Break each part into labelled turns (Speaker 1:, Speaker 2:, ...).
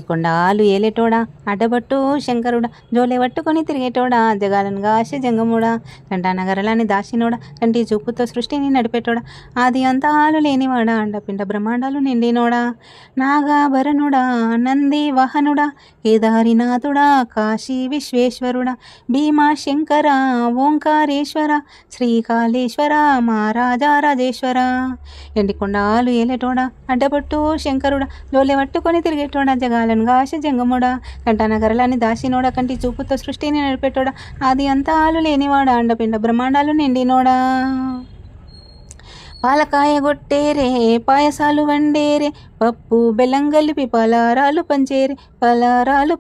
Speaker 1: కొండాలు ఏలేటోడా అడ్డబట్టు శంకరుడా జోలే పట్టుకొని తిరిగేటోడా జగాలను గాశ జంగముడా కంటానగరలాని దాసినోడా కంటి చూపుతో సృష్టిని నడిపేటోడా ఆది అంతాలు లేనివాడా అండపిండ బ్రహ్మాండాలు నిండినోడా నాగాభరణుడా నంది వాహనుడా కేదారినాథుడా కాశీ విశ్వేశ్వరుడా భీమా శంకర ఓంకారేశ్వర శ్రీకాళేశ్వర మహారాజా రాజేశ్వర కొండాలు ఏలేటోడా అడ్డబట్టు శంకరుడా జోలే పట్టుకొని తిరిగేటోడా జగాలను గాశ జంగముడా కంటానగరలాని దాసినోడా కంటి చూపుతో సృష్టిని నడిపేటోడా ఆది అంతాలు లేనివాడా అండపిండ బ్రహ్మాండాలు నిండినోడా పాలకాయ గొట్టేరే పాయసాలు వండేరే పప్పు బెల్లం కలిపి పలారాలు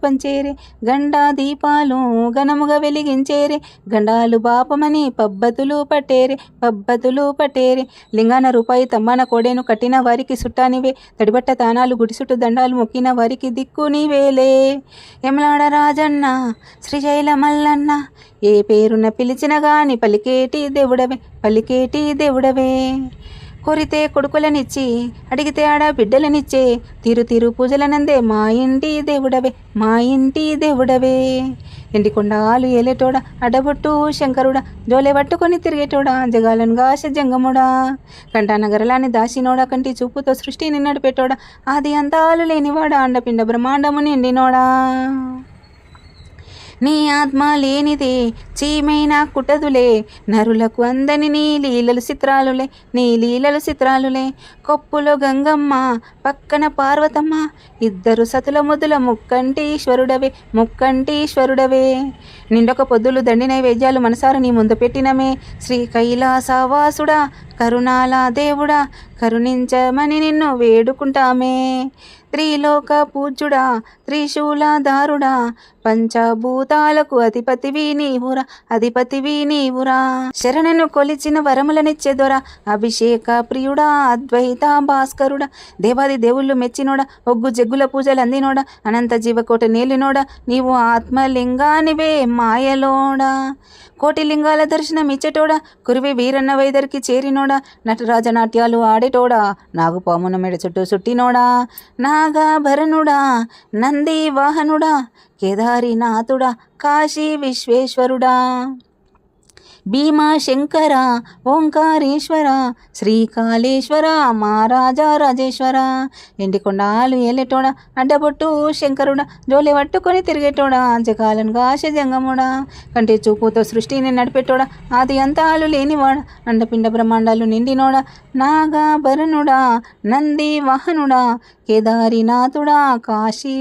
Speaker 1: పంచేరే గండా దీపాలు ఘనముగా వెలిగించేరే గండాలు బాపమని పబ్బతులు పట్టేరే లింగాన రూపాయి తమ్మన కోడేను కట్టిన వారికి సుట్టానివే తడిబట్ట తానాలు గుడిసుట్టు దండాలు మొక్కిన వారికి దిక్కు నీవేలే యమలాడ రాజన్న శ్రీశైల మల్లన్న ఏ పేరున పిలిచిన గాని పలికేటి దేవుడవే కోరితే కొడుకులనిచ్చి అడిగితే ఆడ బిడ్డలనిచ్చే తీరు పూజలనందే మా ఇంటి దేవుడవే కొండాలు ఏలేటోడా అడ్డబొట్టు శంకరుడా జోలే పట్టుకొని తిరిగేటోడా జగాలను గాశ జంగముడా కంటానగరలాని దాసినోడా కంటి చూపుతో సృష్టిని నడిపేటోడా ఆది అంతాలు లేనివాడా అండపిండ బ్రహ్మాండము నిండినోడా నీ ఆత్మ లేనిదే చీమైనా కుట్టదులే నరులకు అందని నీ లీలలు చిత్రాలులే కొప్పులో గంగమ్మ పక్కన పార్వతమ్మ ఇద్దరు సతుల ముద్దుల ముక్కంటీశ్వరుడవే నిండొక పొద్దులు దండి నైవేద్యాలు మనసార నీ ముందు పెట్టినమే శ్రీ కైలాసవాసుడా కరుణాల దేవుడా కరుణించమని నిన్ను వేడుకుంటామే త్రిలోక పూజ్యుడా త్రిశూలధారుడా పంచభూతాలకు అధిపతివి నీవురా శరణను కొలిచిన వరములనిచ్చే దొర అభిషేక ప్రియుడా అద్వైత భాస్కరుడా దేవాది దేవుళ్ళు మెచ్చినోడా ఒగ్గు జగ్గుల పూజలు అందినోడా అనంత జీవకోట నేలినోడా నీవు ఆత్మలింగానివే మాయలోడా కోటి లింగాల దర్శనం ఇచ్చేటోడా కురివి వీరన్న వైదరికి చేరినోడా నటరాజ నాట్యాలు ఆడేటోడా నాగుపామున మెడ చుట్టూ చుట్టినోడా నాగాభరణుడా నంది వాహనుడా కేదారినాథుడా కాశీ విశ్వేశ్వరుడా భీమా శంకర ఓంకారేశ్వర శ్రీకాళేశ్వర మహారాజా రాజేశ్వర కొండాలు ఏలేటోడా అడ్డబొట్టు శంకరుడా జోలే పట్టుకొని తిరిగేటోడా జగాలను గాశ జంగముడా కంటి చూపుతో సృష్టిని నడిపేటోడా ఆది అంతాలు లేనివాడా అండపిండ బ్రహ్మాండాలు నిండినోడా నాగాభరణుడా నంది వాహనుడా కేదారినాథుడా కాశీ